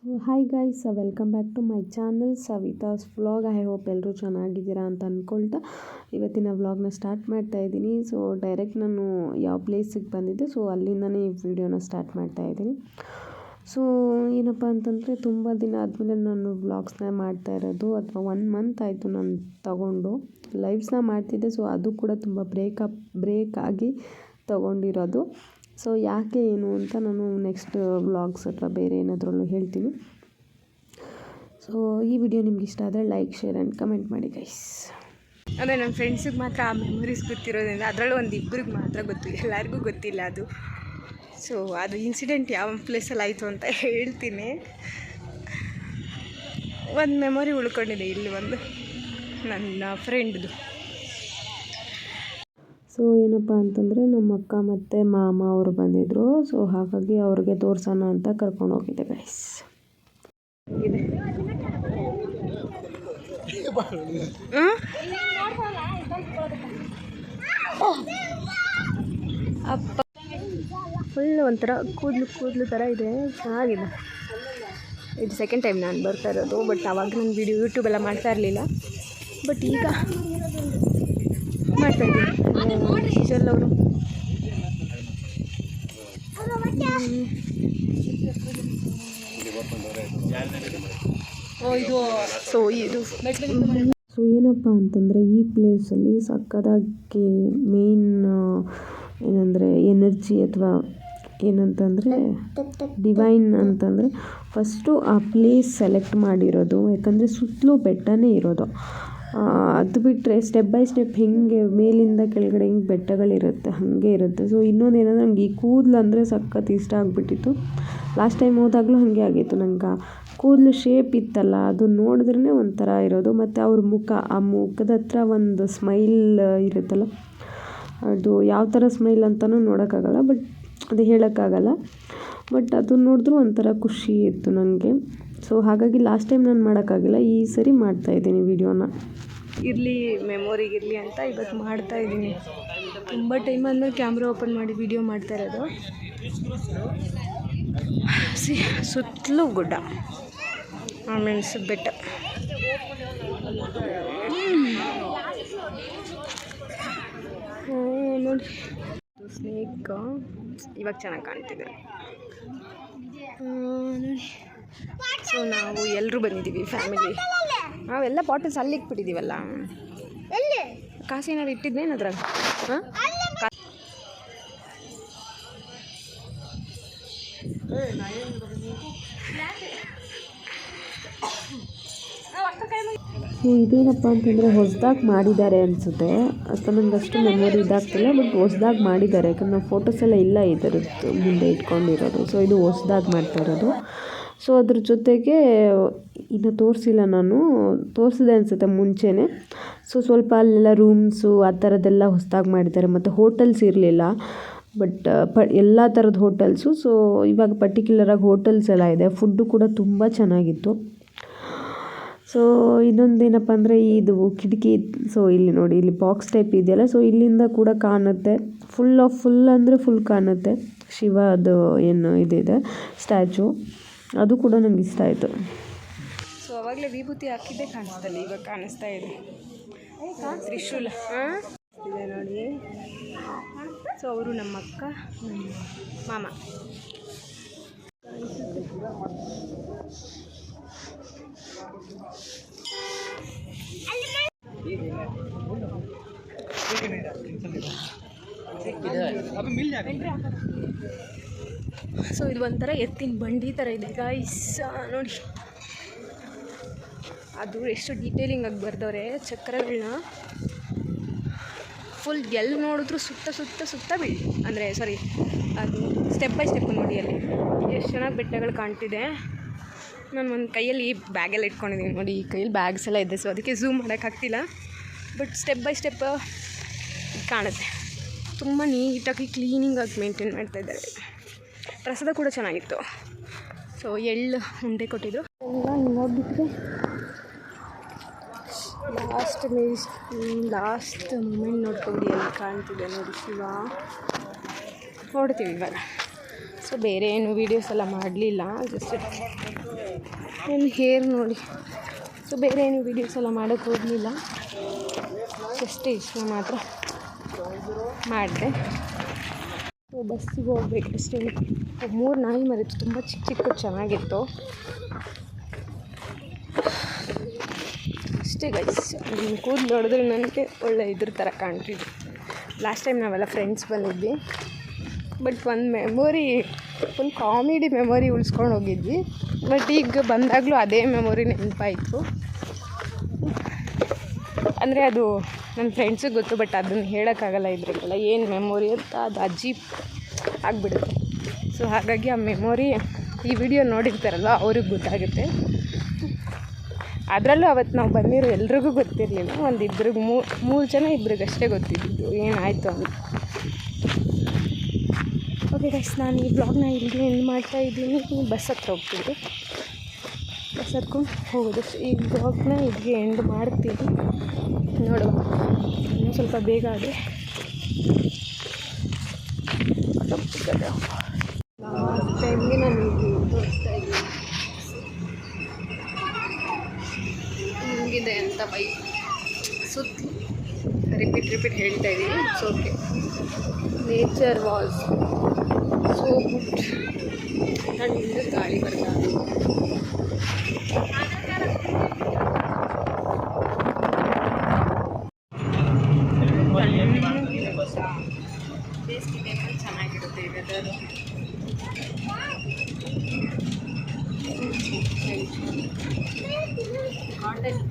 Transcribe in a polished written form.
Hi guys, welcome back to my channel Savitha's vlog. I hope ಎಲ್ಲರೂ ಚೆನ್ನಾಗಿದ್ದೀರಾ ಅಂತ ಅಂದ್ಕೊಳ್ತಾ ಇವತ್ತಿನ ವ್ಲಾಗ್ನ ಸ್ಟಾರ್ಟ್ ಮಾಡ್ತಾ ಇದ್ದೀನಿ. ಸೊ ಡೈರೆಕ್ಟ್ ನಾನು ಯಾವ ಪ್ಲೇಸಿಗೆ ಬಂದಿದ್ದೆ, ಸೊ ಅಲ್ಲಿಂದನೇ ಈ ವಿಡಿಯೋನ ಸ್ಟಾರ್ಟ್ ಮಾಡ್ತಾ ಇದ್ದೀನಿ. ಸೊ ಏನಪ್ಪ ಅಂತಂದರೆ, ತುಂಬ ದಿನ ಆದಮೇಲೆ ನಾನು ವ್ಲಾಗ್ಸ್ನ ಮಾಡ್ತಾ ಇರೋದು, ಅಥವಾ 1 ಮಂತ್ ಆಯಿತು ನಾನು ತಗೊಂಡು ಲೈವ್ಸ್ನ ಮಾಡ್ತಿದ್ದೆ. ಸೊ ಅದು ಕೂಡ ತುಂಬ ಬ್ರೇಕ್ ಆಗಿ ತಗೊಂಡಿರೋದು. ಸೊ ಯಾಕೆ ಏನು ಅಂತ ನಾನು ನೆಕ್ಸ್ಟ್ ವ್ಲಾಗ್ಸ್ ಅಥವಾ ಬೇರೆ ಏನಾದ್ರೂ ಹೇಳ್ತೀನಿ. ಸೊ ಈ ವಿಡಿಯೋ ನಿಮ್ಗೆ ಇಷ್ಟ ಆದರೆ ಲೈಕ್, ಶೇರ್ ಆ್ಯಂಡ್ ಕಮೆಂಟ್ ಮಾಡಿ ಗೈಸ್. ಅಂದರೆ ನಮ್ಮ ಫ್ರೆಂಡ್ಸಿಗೆ ಮಾತ್ರ ಆ ಮೆಮೊರೀಸ್ ಗೊತ್ತಿರೋದ್ರಿಂದ ಅದರಲ್ಲೂ ಒಂದು ಇಬ್ಬರಿಗೆ ಮಾತ್ರ ಗೊತ್ತು, ಎಲ್ಲರಿಗೂ ಗೊತ್ತಿಲ್ಲ ಅದು. ಸೊ ಅದು ಇನ್ಸಿಡೆಂಟ್ ಯಾವ ಪ್ಲೇಸಲ್ಲಿ ಆಯಿತು ಅಂತ ಹೇಳ್ತೀನಿ. ಒಂದು ಮೆಮೊರಿ ಉಳ್ಕೊಂಡಿದೆ ಇಲ್ಲಿ, ಒಂದು ನನ್ನ ಫ್ರೆಂಡ್ದು. ಸೊ ಏನಪ್ಪ ಅಂತಂದರೆ, ನಮ್ಮ ಅಕ್ಕ ಮತ್ತು ಮಾಮ ಅವರು ಬಂದಿದ್ದರು. ಸೊ ಹಾಗಾಗಿ ಅವ್ರಿಗೆ ತೋರ್ಸೋಣ ಅಂತ ಕರ್ಕೊಂಡು ಹೋಗಿದ್ದೆ ಗೈಸ್. ಅಪ್ಪ ಫುಲ್ ಒಂಥರ ಕೂದಲು ಥರ ಇದೆ, ಚೆನ್ನಾಗಿದೆ. ಇದು ಸೆಕೆಂಡ್ ಟೈಮ್ ನಾನು ಬರ್ತಾ ಇರೋದು. ಬಟ್ ಆವಾಗ ನಾನು ವಿಡಿಯೋ ಯೂಟ್ಯೂಬೆಲ್ಲ ಮಾಡ್ತಾ ಇರಲಿಲ್ಲ. ಬಟ್ ಈಗ ಮಾಡ್ತಾಯಿದ್ದೀನಿ. ಶೀಶಲ್ ಅವರು ಸೊ ಏನಪ್ಪ ಅಂತಂದರೆ, ಈ ಪ್ಲೇಸಲ್ಲಿ ಸಕ್ಕದಾಗಿ ಮೇನ್ ಏನಂದರೆ ಎನರ್ಜಿ ಅಥವಾ ಏನಂತಂದರೆ ಡಿವೈನ್ ಅಂತಂದರೆ, ಫಸ್ಟು ಆ ಪ್ಲೇಸ್ ಸೆಲೆಕ್ಟ್ ಮಾಡಿರೋದು. ಯಾಕಂದರೆ ಸುತ್ತಲೂ ಬೆಟ್ಟನೇ ಇರೋದು. ಅದು ಬಿಟ್ಟರೆ ಸ್ಟೆಪ್ ಬೈ ಸ್ಟೆಪ್ ಹೆಂಗೆ ಮೇಲಿಂದ ಕೆಳಗಡೆ ಹೆಂಗೆ ಬೆಟ್ಟಗಳಿರುತ್ತೆ ಹಾಗೆ ಇರುತ್ತೆ. ಸೊ ಇನ್ನೊಂದು ಏನಂದರೆ, ನನಗೆ ಈ ಕೂದಲು ಅಂದರೆ ಸಖತ್ ಇಷ್ಟ ಆಗಿಬಿಟ್ಟಿತ್ತು. ಲಾಸ್ಟ್ ಟೈಮ್ ಹೋದಾಗಲೂ ಹಾಗೆ ಆಗಿತ್ತು. ನಂಗೆ ಕೂದಲು ಶೇಪ್ ಇತ್ತಲ್ಲ, ಅದು ನೋಡಿದ್ರೇ ಒಂಥರ ಇರೋದು. ಮತ್ತು ಅವ್ರ ಮುಖ, ಆ ಮುಖದ ಹತ್ರ ಒಂದು ಸ್ಮೈಲ್ ಇರುತ್ತಲ್ಲ, ಅದು ಯಾವ ಥರ ಸ್ಮೈಲ್ ಅಂತಲೂ ನೋಡೋಕ್ಕಾಗಲ್ಲ, ಬಟ್ ಅದು ಹೇಳೋಕ್ಕಾಗಲ್ಲ. ಬಟ್ ಅದು ನೋಡಿದ್ರೂ ಒಂಥರ ಖುಷಿ ಇತ್ತು ನನಗೆ. ಸೊ ಹಾಗಾಗಿ ಲಾಸ್ಟ್ ಟೈಮ್ ನಾನು ಮಾಡೋಕ್ಕಾಗಿಲ್ಲ, ಈ ಸರಿ ಮಾಡ್ತಾಯಿದ್ದೀನಿ ವಿಡಿಯೋನ. ಇರಲಿ ಮೆಮೊರಿಗಿರಲಿ ಅಂತ ಇವತ್ತು ಮಾಡ್ತಾಯಿದ್ದೀನಿ. ತುಂಬ ಟೈಮ್ ಆದಮೇಲೆ ಕ್ಯಾಮ್ರಾ ಓಪನ್ ಮಾಡಿ ವಿಡಿಯೋ ಮಾಡ್ತಾ ಇರೋದು. ಸುತ್ತಲೂ ಗುಡ್ಡ, ಆಮೇಲೆ ಬೆಟ್ಟ. ನೋಡಿ, ಸ್ನೇಕ್ ಇವಾಗ ಚೆನ್ನಾಗಿ ಕಾಣ್ತಿದೆ ನೋಡಿ. ಸೊ ನಾವು ಎಲ್ಲರೂ ಬಂದಿದ್ದೀವಿ ಫ್ಯಾಮಿಲಿ. ನಾವೆಲ್ಲ ಬಾಟಲ್ಸ್ ಅಲ್ಲಿ ಇಟ್ಬಿಟ್ಟಿದ್ದೀವಲ್ಲ. ಕಾಸು ಏನಾದ್ರು ಇಟ್ಟಿದ್ನೇನು ಅದ್ರಾಗ? ಹಾಂ, ಸೊ ಇದೇನಪ್ಪ ಅಂತಂದರೆ, ಹೊಸದಾಗಿ ಮಾಡಿದ್ದಾರೆ ಅನಿಸುತ್ತೆ. ಅಥವಾ ನಂಗೆ ಅಷ್ಟು ಮೆಮೊರಿ ಇದಾಗ್ತಿಲ್ಲ, ಬಟ್ ಹೊಸ್ದಾಗಿ ಮಾಡಿದ್ದಾರೆ. ಯಾಕಂದ್ರೆ ನಾವು ಫೋಟೋಸ್ ಎಲ್ಲ ಇಲ್ಲ ಇದರದ್ದು ಮುಂದೆ ಇಟ್ಕೊಂಡಿರೋದು. ಸೊ ಇದು ಹೊಸ್ದಾಗಿ ಮಾಡ್ತಾ ಇರೋದು. ಸೊ ಅದ್ರ ಜೊತೆಗೆ ಇನ್ನು ತೋರಿಸಿಲ್ಲ, ನಾನು ತೋರಿಸಿದೆ ಅನಿಸುತ್ತೆ ಮುಂಚೆನೇ. ಸೊ ಸ್ವಲ್ಪ ಅಲ್ಲೆಲ್ಲ ರೂಮ್ಸು ಆ ಥರದ್ದೆಲ್ಲ ಹೊಸ್ದಾಗಿ ಮಾಡಿದ್ದಾರೆ. ಮತ್ತು ಹೋಟೆಲ್ಸ್ ಇರಲಿಲ್ಲ, ಬಟ್ ಎಲ್ಲ ಥರದ ಹೋಟೆಲ್ಸು. ಸೊ ಇವಾಗ ಪರ್ಟಿಕ್ಯುಲರಾಗಿ ಹೋಟೆಲ್ಸ್ ಎಲ್ಲ ಇದೆ. ಫುಡ್ಡು ಕೂಡ ತುಂಬ ಚೆನ್ನಾಗಿತ್ತು. ಸೊ ಇನ್ನೊಂದೇನಪ್ಪ ಅಂದರೆ, ಇದು ಕಿಟಕಿ. ಸೊ ಇಲ್ಲಿ ನೋಡಿ, ಇಲ್ಲಿ ಬಾಕ್ಸ್ ಟೈಪ್ ಇದೆಯಲ್ಲ, ಸೊ ಇಲ್ಲಿಂದ ಕೂಡ ಕಾಣುತ್ತೆ. ಫುಲ್ ಅಂದರೆ ಫುಲ್ ಕಾಣುತ್ತೆ. ಶಿವದು ಏನು ಇದಿದೆ ಸ್ಟ್ಯಾಚು, ಅದು ಕೂಡ ನನಗೆ ಇಷ್ಟ ಆಯಿತು. ಸೊ ಅವಾಗಲೇ ವಿಭೂತಿ ಹಾಕಿದ್ದೆ ಕಾಣಿಸ್ತಲ್ಲ, ಇವಾಗ ಕಾಣಿಸ್ತಾ ಇದೆ ತ್ರಿಶೂಲ ಇದೆ ನೋಡಿ. ಸೊ ಅವರು ನಮ್ಮ ಅಕ್ಕ, ಮಾಮ. ಸೊ ಇದು ಒಂಥರ ಎತ್ತಿನ ಬಂಡಿ ಥರ ಇದೆ ಗೈಸ್, ನೋಡಿ. ಅದು ಎಷ್ಟು ಡೀಟೇಲಿಂಗ್ ಆಗಿ ಬರ್ದವ್ರೆ ಚಕ್ರಗಳನ್ನ. ಫುಲ್ ಎಲ್ಲಿ ನೋಡಿದ್ರು ಸುತ್ತ ಬೀಳಿ, ಅಂದರೆ ಸಾರಿ, ಅದು ಸ್ಟೆಪ್ ಬೈ ಸ್ಟೆಪ್ ನೋಡಿ. ಅಲ್ಲಿ ಎಷ್ಟು ಚೆನ್ನಾಗಿ ಬೆಟ್ಟಗಳು ಕಾಣ್ತಿದೆ. ನಾನು ಒಂದು ಕೈಯಲ್ಲಿ ಬ್ಯಾಗೆಲ್ಲ ಇಟ್ಕೊಂಡಿದ್ದೀನಿ ನೋಡಿ. ಈ ಕೈಯಲ್ಲಿ ಬ್ಯಾಗ್ಸ್ ಎಲ್ಲ ಇದೆ, ಸೊ ಅದಕ್ಕೆ ಝೂಮ್ ಮಾಡೋಕ್ಕಾಗ್ತಿಲ್ಲ. ಬಟ್ ಸ್ಟೆಪ್ ಬೈ ಸ್ಟೆಪ್ ಕಾಣುತ್ತೆ. ತುಂಬ ನೀಟಾಗಿ ಕ್ಲೀನಿಂಗಾಗಿ ಮೇಂಟೈನ್ ಮಾಡ್ತಾಯಿದ್ದಾರೆ. ಪ್ರಸಾದ ಕೂಡ ಚೆನ್ನಾಗಿತ್ತು. ಸೊ ಎಳ್ಳು ಉಂಡೆ ಕೊಟ್ಟಿದ್ರು. ಎಲ್ಲ ಹಿಂಗೋಗ್ಬಿಟ್ಟಿದೆ. ಲಾಸ್ಟ್ ಮೂಮೆಂಟ್ ನೋಡ್ಕೊಬಿಡಿ, ಅಲ್ಲಿ ಕಾಣ್ತಿದೆ ನೋಡಿ ಶಿವ. ನೋಡ್ತೀವಿ ಇವಾಗ. ಸೊ ಬೇರೆ ಏನು ವೀಡಿಯೋಸ್ ಎಲ್ಲ ಮಾಡಲಿಲ್ಲ, ಜಸ್ಟ್ ನನ್ನ ಹೇರ್ ನೋಡಿ. ಸೊ ಬೇರೆ ಏನು ವೀಡಿಯೋಸ್ ಎಲ್ಲ ಮಾಡೋಕ್ಕೆ ಹೋಗಲಿಲ್ಲ, ಅಷ್ಟೇ ಇಷ್ಟ ಮಾತ್ರ ಮಾಡಿದೆ. ಸೊ ಬಸ್ಸಿಗೆ ಹೋಗ್ಬೇಕಷ್ಟೇ. 3 ನಾಯಿ ಮರಿತು, ತುಂಬ ಚಿಕ್ಕ ಚಿಕ್ಕ ಚೆನ್ನಾಗಿತ್ತು ಅಷ್ಟೇ ಗೈಸ್. ಕೂದಲು ನೋಡಿದ್ರೆ ನನಗೆ ಒಳ್ಳೆ ಇದ್ರ ಥರ ಕಾಣ್ತಿದ್ದೆ. ಲಾಸ್ಟ್ ಟೈಮ್ ನಾವೆಲ್ಲ ಫ್ರೆಂಡ್ಸ್ ಬಂದಿದ್ವಿ, ಬಟ್ ಒಂದು ಮೆಮೊರಿ, ಒಂದು ಕಾಮಿಡಿ ಮೆಮೊರಿ ಉಳಿಸ್ಕೊಂಡು ಹೋಗಿದ್ವಿ. ಬಟ್ ಈಗ ಬಂದಾಗಲೂ ಅದೇ ಮೆಮೊರಿ ನೆನಪಾಯಿತು. ಅಂದರೆ ಅದು ನನ್ನ ಫ್ರೆಂಡ್ಸಿಗೆ ಗೊತ್ತು, ಬಟ್ ಅದನ್ನು ಹೇಳೋಕ್ಕಾಗಲ್ಲ ಇದ್ರಿಗೆಲ್ಲ ಏನು ಮೆಮೊರಿ ಅಂತ, ಅದು ಅಜೀಬ್ ಆಗಿಬಿಡುತ್ತೆ. ಸೊ ಹಾಗಾಗಿ ಆ ಮೆಮೊರಿ ಈ ವಿಡಿಯೋ ನೋಡಿರ್ತಾರಲ್ಲ ಅವ್ರಿಗೆ ಗೊತ್ತಾಗುತ್ತೆ. ಅದರಲ್ಲೂ ಅವತ್ತು ನಾವು ಬಂದಿರೋ ಎಲ್ರಿಗೂ ಗೊತ್ತಿರಲಿಲ್ಲ, ಒಂದು ಇಬ್ಬರಿಗೆ ಮೂರು ಜನ ಇಬ್ಬರಿಗಷ್ಟೇ ಗೊತ್ತಿದ್ದು ಏನಾಯಿತು ಅಂತ. ಓಕೆ ಗೈಸ್, ನಾನು ಈ ಬ್ಲಾಗ್ನ ಇಲ್ಲಿಗೆ ಎಂಡ್ ಮಾಡ್ತಾಯಿದ್ದೀನಿ. ಬಸ್ ಹತ್ರ ಹೋಗ್ತೀನಿ, ಬಸ್ ಹತ್ಕೊಂಡು ಹೋಗೋದು. ಈ ಬ್ಲಾಗ್ನ ಇಲ್ಲಿಗೆ ಎಂಡ್ ಮಾಡ್ತೀನಿ. ನೋಡುವ, ಇನ್ನೂ ಸ್ವಲ್ಪ ಬೇಗ ಆದರೆ ಟೈಮ್ಗೆ ನಾನು ತೋರಿಸ್ತಾ ಇದ್ದೀನಿ ಹಿಂಗಿದೆ ಅಂತ. ಬೈ ಸುತ್ತಿ ರಿಪೀಟ್ ಹೇಳ್ತಾ ಇದ್ದೀನಿ. It's okay. Nature was so good. ತಣ್ಣಗೆ ಗಾಳಿ ಬರ್ತಾ ಬೇಸಿಗೆ ಟೈಮಲ್ಲಿ ಚೆನ್ನಾಗಿರುತ್ತೆ ವೆದರ್. ಕಾಟನ್